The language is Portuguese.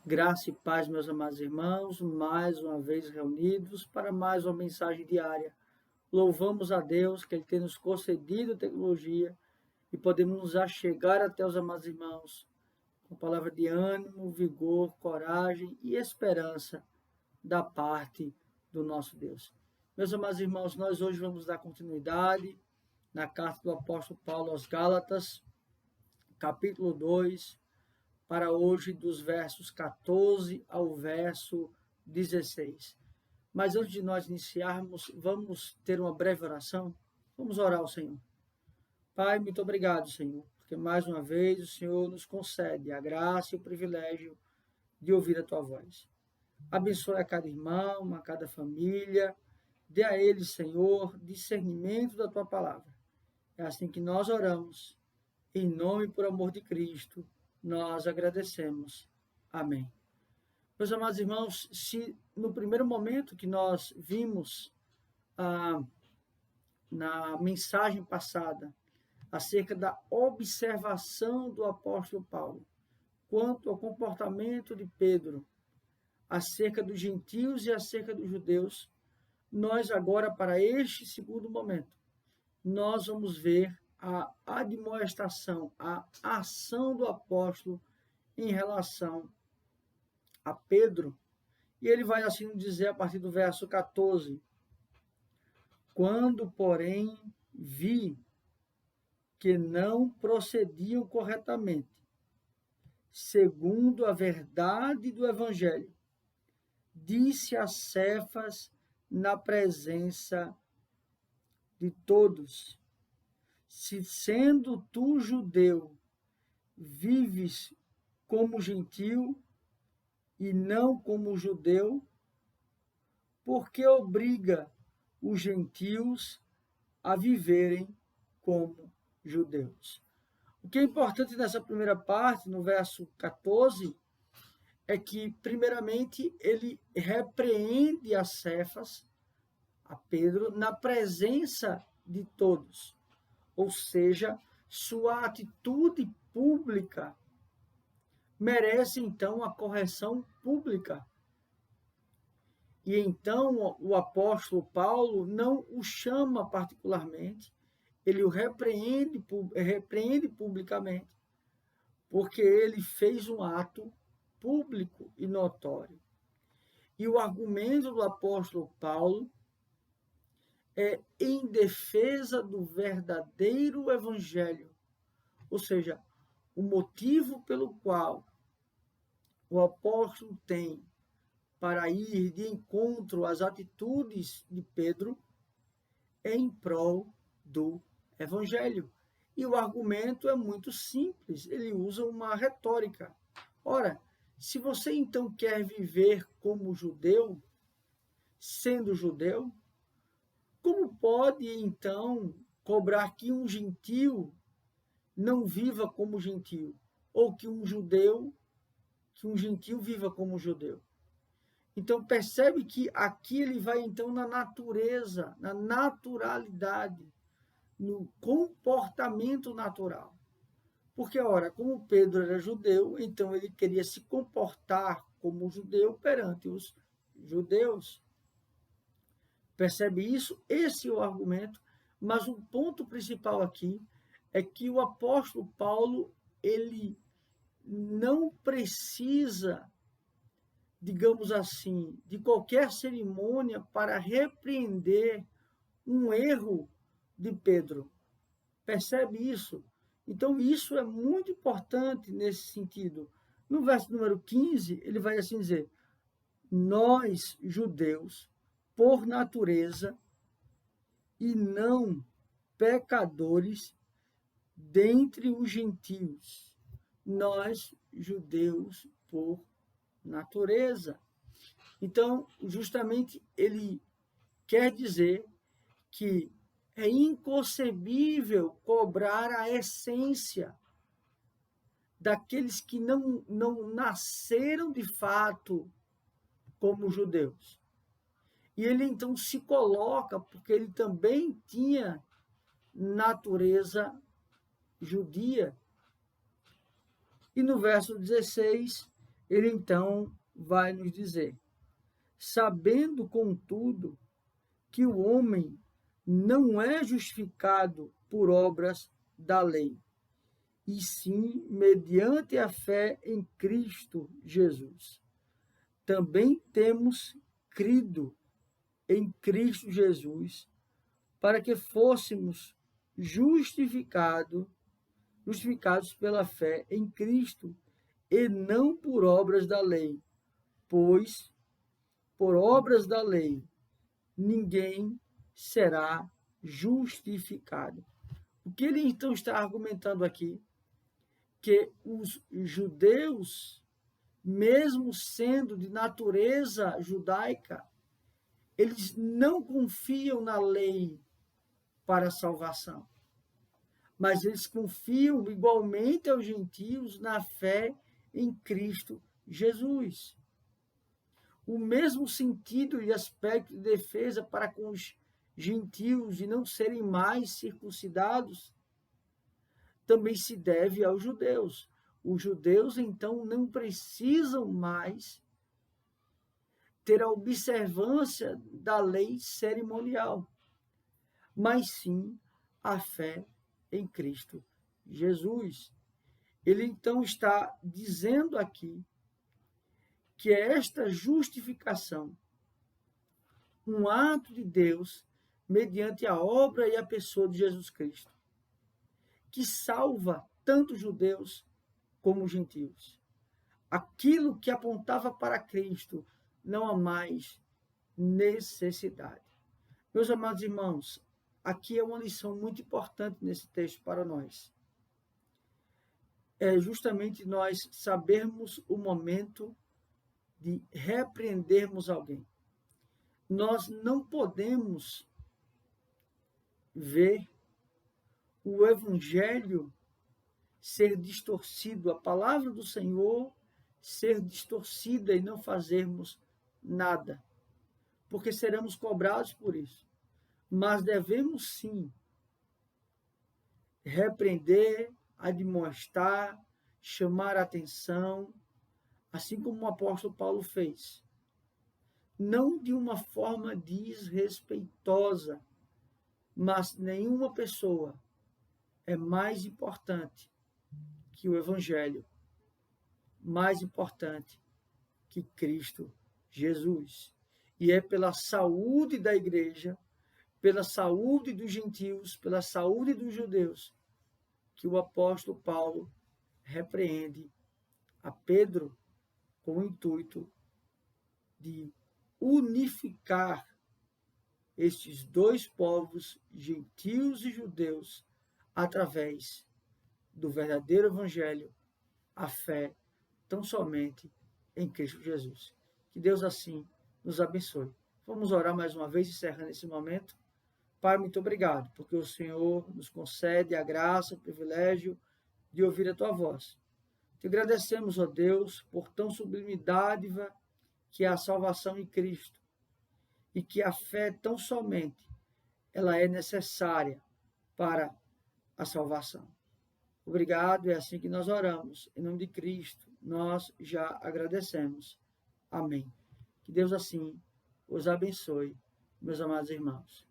Graça e paz, meus amados irmãos, mais uma vez reunidos para mais uma mensagem diária. Louvamos a Deus que Ele tem nos concedido tecnologia e podemos nos achegar até os amados irmãos com palavra de ânimo, vigor, coragem e esperança da parte do nosso Deus. Meus amados irmãos, nós hoje vamos dar continuidade na carta do apóstolo Paulo aos Gálatas, capítulo 2, para hoje dos versos 14 ao verso 16. Mas antes de nós iniciarmos, vamos ter uma breve oração? Vamos orar ao Senhor. Pai, muito obrigado, Senhor, porque mais uma vez o Senhor nos concede a graça e o privilégio de ouvir a Tua voz. Abençoe a cada irmão, a cada família, dê a eles, Senhor, discernimento da Tua palavra. É assim que nós oramos, em nome e por amor de Cristo, nós agradecemos. Amém. Meus amados irmãos, se no primeiro momento que nós vimos na mensagem passada acerca da observação do apóstolo Paulo quanto ao comportamento de Pedro acerca dos gentios e acerca dos judeus, nós agora, para este segundo momento, nós vamos ver a admoestação, a ação do apóstolo em relação a Pedro. E ele vai assim dizer a partir do verso 14: Quando, porém, vi que não procediam corretamente, segundo a verdade do Evangelho, disse a Cefas na presença de todos: Se sendo tu judeu, vives como gentil e não como judeu, porque obriga os gentios a viverem como judeus. O que é importante nessa primeira parte, no verso 14, é que, primeiramente, ele repreende a Cefas, a Pedro, na presença de todos. Ou seja, sua atitude pública merece, então, a correção pública. E então o apóstolo Paulo não o chama particularmente, ele o repreende publicamente, porque ele fez um ato público e notório. E o argumento do apóstolo Paulo é em defesa do verdadeiro evangelho, ou seja, o motivo pelo qual o apóstolo tem para ir de encontro às atitudes de Pedro é em prol do evangelho. E o argumento é muito simples, ele usa uma retórica. Ora, se você então quer viver como judeu, sendo judeu, como pode então cobrar que um gentio não viva como gentio, ou que um gentio viva como judeu? Então percebe que aqui ele vai então na natureza, na naturalidade, no comportamento natural. Porque, ora, como Pedro era judeu, então ele queria se comportar como judeu perante os judeus. Percebe isso? Esse é o argumento, mas o ponto principal aqui é que o apóstolo Paulo, ele não precisa, digamos assim, de qualquer cerimônia para repreender um erro de Pedro. Percebe isso? Então, isso é muito importante nesse sentido. No verso número 15, ele vai assim dizer: Nós, judeus, por natureza, e não pecadores dentre os gentios. Nós, judeus, por natureza. Então, justamente, ele quer dizer que é inconcebível cobrar a essência daqueles que não nasceram de fato como judeus. E ele então se coloca, porque ele também tinha natureza judia. E no verso 16, ele então vai nos dizer: sabendo, contudo, que o homem não é justificado por obras da lei, e sim mediante a fé em Cristo Jesus. Também temos crido em Cristo Jesus, para que fôssemos justificados pela fé em Cristo, e não por obras da lei, pois por obras da lei ninguém será justificado. O que ele então está argumentando aqui? Que os judeus, mesmo sendo de natureza judaica, eles não confiam na lei para a salvação, mas eles confiam igualmente aos gentios na fé em Cristo Jesus. O mesmo sentido e aspecto de defesa para com os gentios de não serem mais circuncidados também se deve aos judeus. Os judeus, então, não precisam mais ter a observância da lei cerimonial, mas sim a fé em Cristo Jesus. Ele, então, está dizendo aqui que é esta justificação, um ato de Deus mediante a obra e a pessoa de Jesus Cristo, que salva tanto judeus como gentios. Aquilo que apontava para Cristo, não há mais necessidade. Meus amados irmãos, aqui é uma lição muito importante nesse texto para nós. É justamente nós sabermos o momento de repreendermos alguém. Nós não podemos ver o evangelho ser distorcido, a palavra do Senhor ser distorcida e não fazermos nada, porque seremos cobrados por isso. Mas devemos sim repreender, admoestar, chamar a atenção, assim como o apóstolo Paulo fez. Não de uma forma desrespeitosa, mas nenhuma pessoa é mais importante que o Evangelho, mais importante que Cristo Jesus. E é pela saúde da igreja, pela saúde dos gentios, pela saúde dos judeus, que o apóstolo Paulo repreende a Pedro com o intuito de unificar estes dois povos, gentios e judeus, através do verdadeiro evangelho, a fé tão somente em Cristo Jesus. Que Deus assim nos abençoe. Vamos orar mais uma vez, encerrando esse momento. Pai, muito obrigado, porque o Senhor nos concede a graça, o privilégio de ouvir a tua voz. Te agradecemos, ó Deus, por tão sublime dádiva que é a salvação em Cristo, e que a fé tão somente ela é necessária para a salvação. Obrigado, é assim que nós oramos. Em nome de Cristo, nós já agradecemos. Amém. Que Deus assim os abençoe, meus amados irmãos.